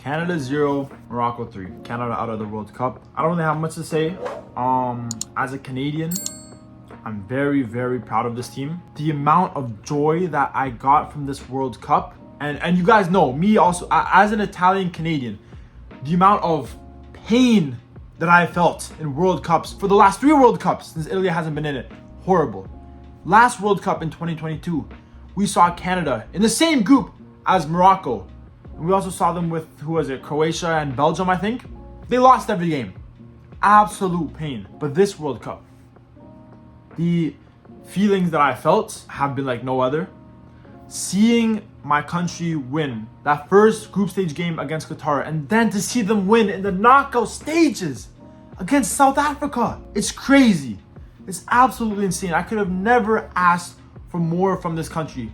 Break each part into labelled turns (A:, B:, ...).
A: Canada 0, Morocco 3. Canada out of the World Cup. I don't really have much to say. As a Canadian, I'm very, very proud of this team. The amount of joy that I got from this World Cup, and you guys know me also as an Italian Canadian, the amount of pain that I felt in World Cups for the last 3 World Cups since Italy hasn't been in it. Horrible. Last World Cup in 2022, we saw Canada in the same group as Morocco. And we also saw them with, who was it, Croatia and Belgium, I think. They lost every game. Absolute pain. But this World Cup, the feelings that I felt have been like no other. Seeing my country win that first group stage game against Qatar, and then to see them win in the knockout stages against South Africa. It's crazy. It's absolutely insane. I could have never asked for more from this country.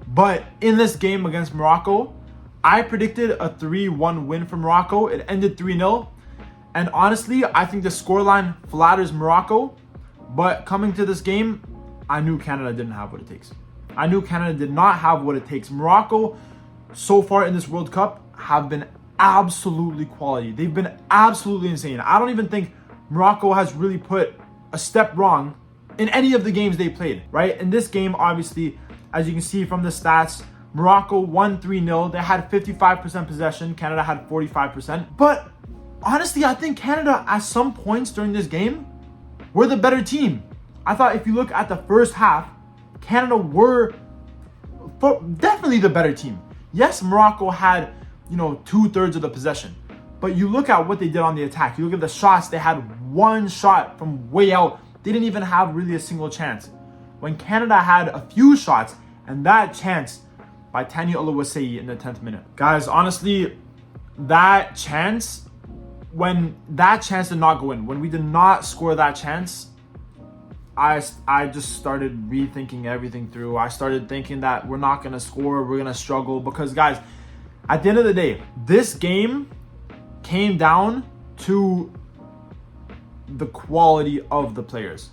A: But in this game against Morocco, I predicted a 3-1 win for Morocco. It ended 3-0. And honestly, I think the scoreline flatters Morocco. But coming to this game, I knew Canada didn't have what it takes. I knew Canada did not have what it takes. Morocco, so far in this World Cup, have been absolutely quality. They've been absolutely insane. I don't even think Morocco has really put a step wrong in any of the games they played, right? In this game, obviously, as you can see from the stats, Morocco won 3-0. They had 55% possession. Canada had 45%. But honestly, I think Canada, at some points during this game, were the better team. I thought if you look at the first half, Canada were definitely the better team. Yes, Morocco had, 2/3 of the possession. But you look at what they did on the attack. You look at the shots. They had one shot from way out. They didn't even have really a single chance. When Canada had a few shots, and that chance by Tani Oluwaseyi in the 10th minute. Guys, honestly, that chance, when that chance did not go in, when we did not score that chance, I just started rethinking everything through. I started thinking that we're not going to score, we're going to struggle. Because, guys, at the end of the day, this game came down to the quality of the players.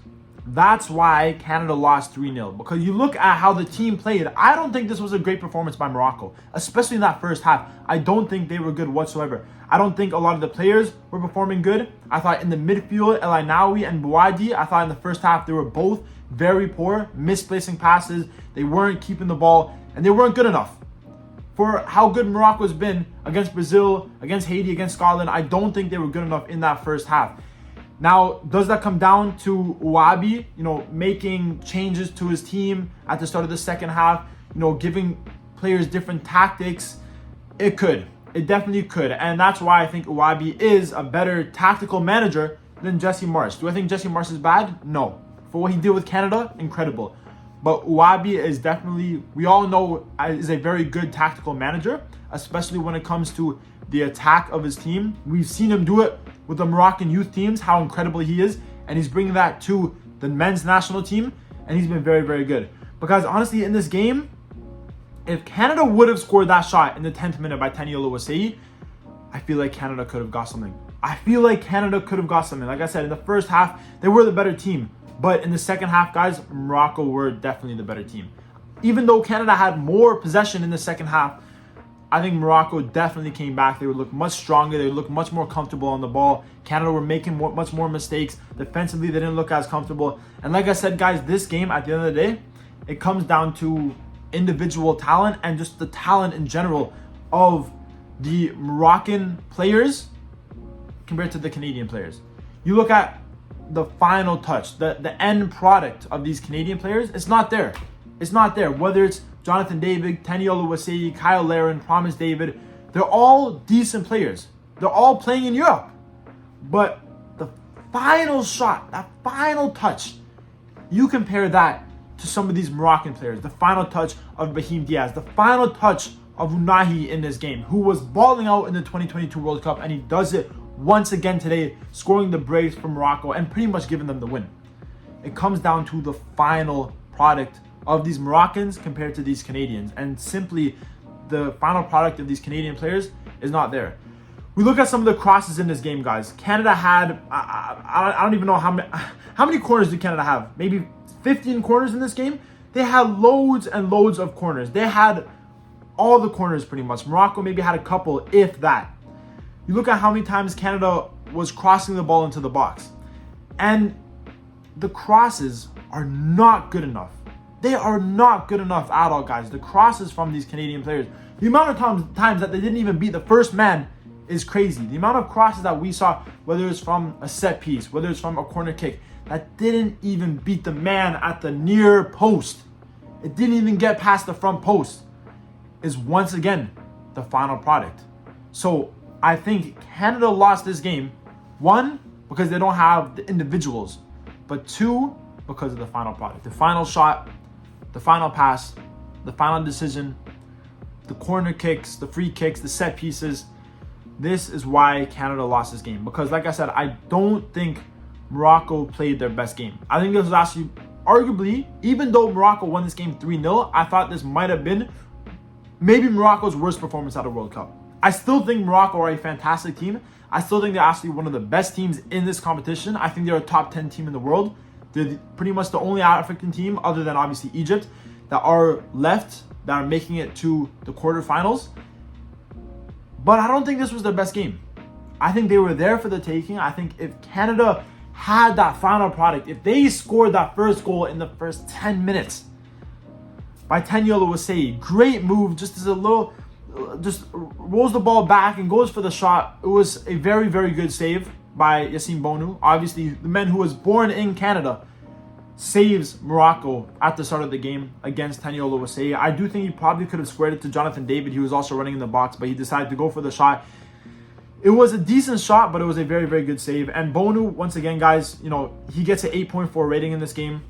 A: That's why Canada lost 3-0. Because you look at how the team played, I don't think this was a great performance by Morocco, especially in that first half. I don't think they were good whatsoever. I don't think a lot of the players were performing good. I thought in the midfield, El Ainaoui and Bouadi, I thought in the first half they were both very poor, misplacing passes. They weren't keeping the ball, and they weren't good enough. For how good Morocco's been against Brazil, against Haiti, against Scotland, I don't think they were good enough in that first half. Now, does that come down to Ouabi, making changes to his team at the start of the second half, giving players different tactics? It could. It definitely could. And that's why I think Ouabi is a better tactical manager than Jesse Marsh. Do I think Jesse Marsh is bad? No. For what he did with Canada, incredible. But Ouabi is definitely, we all know, is a very good tactical manager, especially when it comes to the attack of his team. We've seen him do it with the Moroccan youth teams, how incredible he is, and he's bringing that to the men's national team, and he's been very, very good. Because honestly, in this game, if Canada would have scored that shot in the 10th minute by Tani Oluwaseyi, I feel like Canada could have got something. Like I said, in the first half, they were the better team. But in the second half, guys, Morocco were definitely the better team. Even though Canada had more possession in the second half, I think Morocco definitely came back. They would look much stronger. They would look much more comfortable on the ball. Canada were making much more mistakes. Defensively, they didn't look as comfortable. And like I said, guys, this game, at the end of the day, it comes down to individual talent and just the talent in general of the Moroccan players compared to the Canadian players. You look at the final touch, the end product of these Canadian players, it's not there. It's not there. Whether it's Jonathan David, Tani Oluwaseyi, Kyle Larin, Promise David, they're all decent players. They're all playing in Europe. But the final shot, that final touch, you compare that to some of these Moroccan players. The final touch of Brahim Diaz, the final touch of Unahi in this game, who was balling out in the 2022 World Cup, and he does it once again today, scoring the brace for Morocco and pretty much giving them the win. It comes down to the final product of these Moroccans compared to these Canadians, and simply the final product of these Canadian players is not there. We look at some of the crosses in this game, guys. Canada had, I don't even know how many corners did Canada have? Maybe 15 corners in this game? They had loads and loads of corners. They had all the corners pretty much. Morocco maybe had a couple, if that. You look at how many times Canada was crossing the ball into the box. And the crosses are not good enough. They are not good enough at all, guys. The crosses from these Canadian players, the amount of times that they didn't even beat the first man is crazy. The amount of crosses that we saw, whether it's from a set piece, whether it's from a corner kick, that didn't even beat the man at the near post. It didn't even get past the front post, is once again the final product. So I think Canada lost this game, one, because they don't have the individuals, but two, because of the final product. The final shot, the final pass, the final decision, the corner kicks, the free kicks, the set pieces. This is why Canada lost this game. Because like I said, I don't think Morocco played their best game. I think this was actually, arguably, even though Morocco won this game 3-0, I thought this might have been maybe Morocco's worst performance at the World Cup. I still think Morocco are a fantastic team. I still think they're actually one of the best teams in this competition. I think they're a top 10 team in the world. They're pretty much the only African team, other than obviously Egypt, that are left, that are making it to the quarterfinals. But I don't think this was their best game. I think they were there for the taking. I think if Canada had that final product, if they scored that first goal in the first 10 minutes by Tenyo Oluwaseyi, great move, just as a little, just rolls the ball back and goes for the shot. It was a very, very good save by Yassine Bonu. Obviously, the man who was born in Canada saves Morocco at the start of the game against Tenyo Oluwaseyi. I do think he probably could have squared it to Jonathan David. He was also running in the box, but he decided to go for the shot. It was a decent shot, but it was a very, very good save. And Bonu, once again, guys, you know, he gets an 8.4 rating in this game.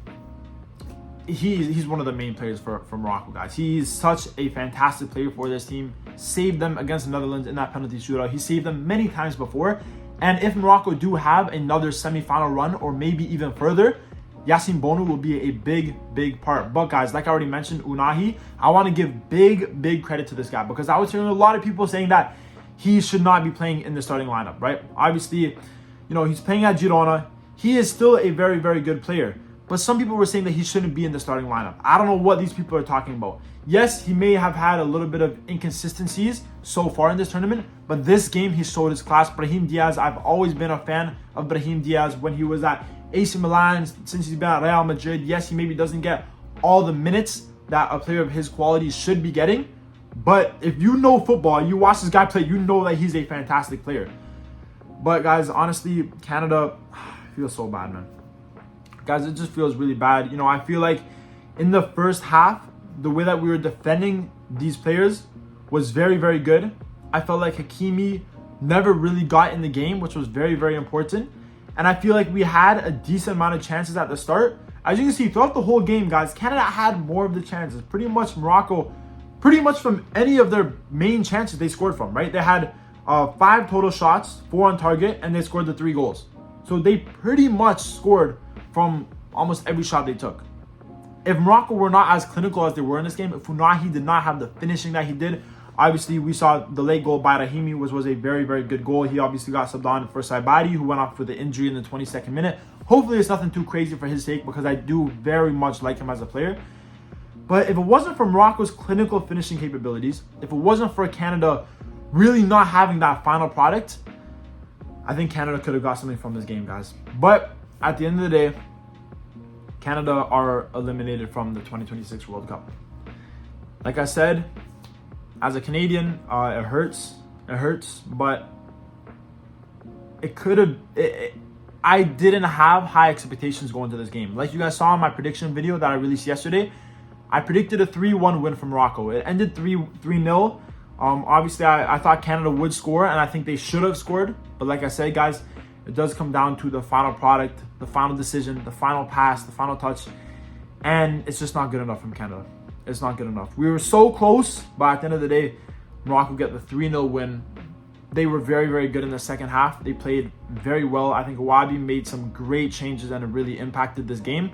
A: He's one of the main players for Morocco, guys. He's such a fantastic player for this team. Saved them against the Netherlands in that penalty shootout. He saved them many times before. And if Morocco do have another semi-final run, or maybe even further, Yassine Bonu will be a big, big part. But guys, like I already mentioned, Unahi, I want to give big, big credit to this guy, because I was hearing a lot of people saying that he should not be playing in the starting lineup, right? Obviously, you know, he's playing at Girona. He is still a very, very good player. But some people were saying that he shouldn't be in the starting lineup. I don't know what these people are talking about. Yes, he may have had a little bit of inconsistencies so far in this tournament, but this game he showed his class. Brahim Diaz, I've always been a fan of Brahim Diaz when he was at AC Milan, since he's been at Real Madrid. Yes, he maybe doesn't get all the minutes that a player of his quality should be getting, but if you know football, you watch this guy play, you know that he's a fantastic player. But guys, honestly, Canada, I feel so bad, man. Guys, it just feels really bad. You know, I feel like in the first half, the way that we were defending these players was very, very good. I felt like Hakimi never really got in the game, which was very, very important. And I feel like we had a decent amount of chances at the start. As you can see, throughout the whole game, guys, Canada had more of the chances. Pretty much Morocco, pretty much from any of their main chances they scored from, right? They had 5 total shots, 4 on target, and they scored the 3 goals. So they pretty much scored from almost every shot they took. If Morocco were not as clinical as they were in this game, if Unahi did not have the finishing that he did, obviously we saw the late goal by Rahimi was a very, very good goal. He obviously got subbed on for Saibari, who went off with the injury in the 22nd minute. Hopefully it's nothing too crazy for his sake, because I do very much like him as a player. But if it wasn't for Morocco's clinical finishing capabilities, if it wasn't for Canada really not having that final product, I think Canada could have got something from this game, guys. But at the end of the day, Canada are eliminated from the 2026 World Cup. Like I said, as a Canadian, it hurts. It hurts, but it could have... I didn't have high expectations going to this game. Like you guys saw in my prediction video that I released yesterday, I predicted a 3-1 win for Morocco. It ended 3-0. Obviously, I thought Canada would score, and I think they should have scored. But like I said, guys, it does come down to the final product, the final decision, the final pass, the final touch. And it's just not good enough from Canada. It's not good enough. We were so close, but at the end of the day, Morocco get the 3-0 win. They were very, very good in the second half. They played very well. I think Wabi made some great changes, and it really impacted this game.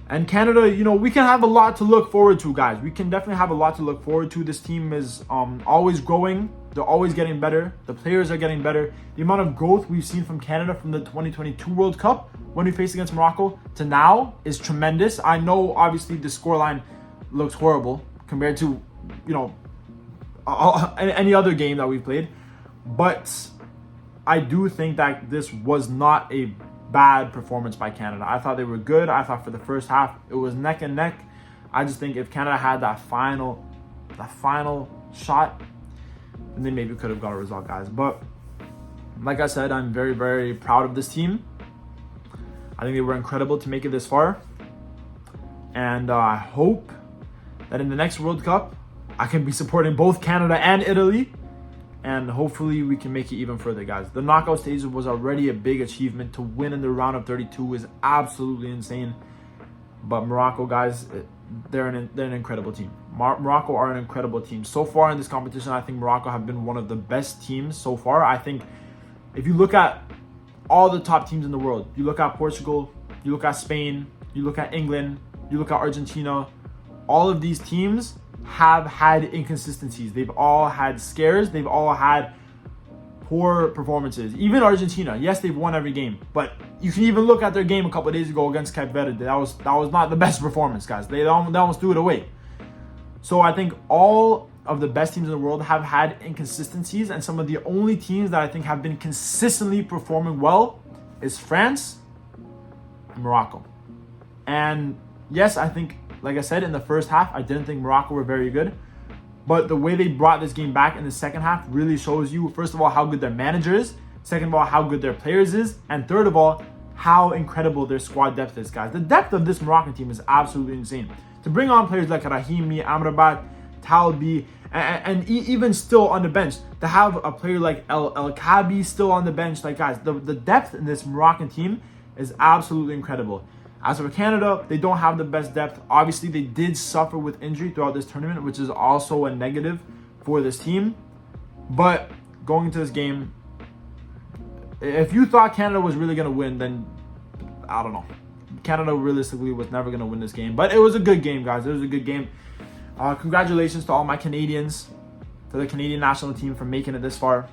A: And Canada, you know, we can have a lot to look forward to, guys. We can definitely have a lot to look forward to. This team is always growing. They're always getting better. The players are getting better. The amount of growth we've seen from Canada from the 2022 World Cup when we faced against Morocco to now is tremendous. I know, obviously, the scoreline looks horrible compared to, you know, any other game that we've played. But I do think that this was not a bad performance by Canada. I thought they were good. I thought for the first half it was neck and neck. I just think if Canada had that final shot, then they maybe could have got a result, guys. But like I said, I'm very, very proud of this team. I think they were incredible to make it this far. And I hope that in the next World Cup, I can be supporting both Canada and Italy. And hopefully we can make it even further, guys. The knockout stage was already a big achievement. To win in the round of 32 is absolutely insane. But Morocco, guys, they're an incredible team. Morocco are an incredible team. So far in this competition, I think Morocco have been one of the best teams so far. I think if you look at all the top teams in the world, you look at Portugal, you look at Spain, you look at England, you look at Argentina, all of these teams have had inconsistencies. They've all had scares. They've all had poor performances. Even Argentina, yes, they've won every game, but you can even look at their game a couple of days ago against Cape Verde. That was not the best performance, guys. They almost threw it away. So I think all of the best teams in the world have had inconsistencies, and some of the only teams that I think have been consistently performing well is France and Morocco. And yes, I think, like I said, in the first half, I didn't think Morocco were very good. But the way they brought this game back in the second half really shows you, first of all, how good their manager is. Second of all, how good their players is. And third of all, how incredible their squad depth is, guys. The depth of this Moroccan team is absolutely insane. To bring on players like Rahimi, Amrabat, Talbi, and even still on the bench, to have a player like El Kabi still on the bench, like, guys, the depth in this Moroccan team is absolutely incredible. As for Canada, they don't have the best depth. Obviously, they did suffer with injury throughout this tournament, which is also a negative for this team. But going into this game, if you thought Canada was really going to win, then I don't know. Canada realistically was never going to win this game. But it was a good game, guys. It was a good game. Congratulations to all my Canadians, to the Canadian national team for making it this far.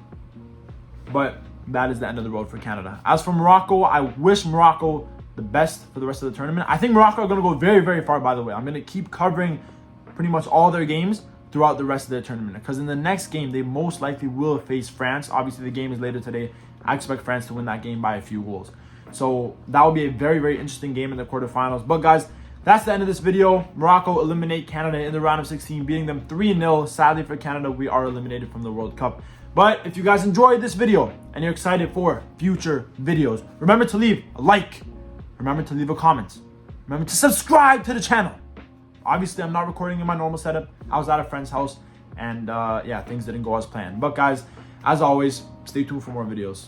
A: But that is the end of the road for Canada. As for Morocco, I wish Morocco the best for the rest of the tournament. I think Morocco are going to go very, very far, by the way. I'm going to keep covering pretty much all their games throughout the rest of the tournament, because in the next game, they most likely will face France. Obviously, the game is later today. I expect France to win that game by a few goals. So that will be a very, very interesting game in the quarterfinals. But guys, that's the end of this video. Morocco eliminate Canada in the round of 16, beating them 3-0. Sadly for Canada, we are eliminated from the World Cup. But if you guys enjoyed this video and you're excited for future videos, remember to leave a like. Remember to leave a comment. Remember to subscribe to the channel. Obviously, I'm not recording in my normal setup. I was at a friend's house, and yeah, things didn't go as planned. But guys, as always, stay tuned for more videos.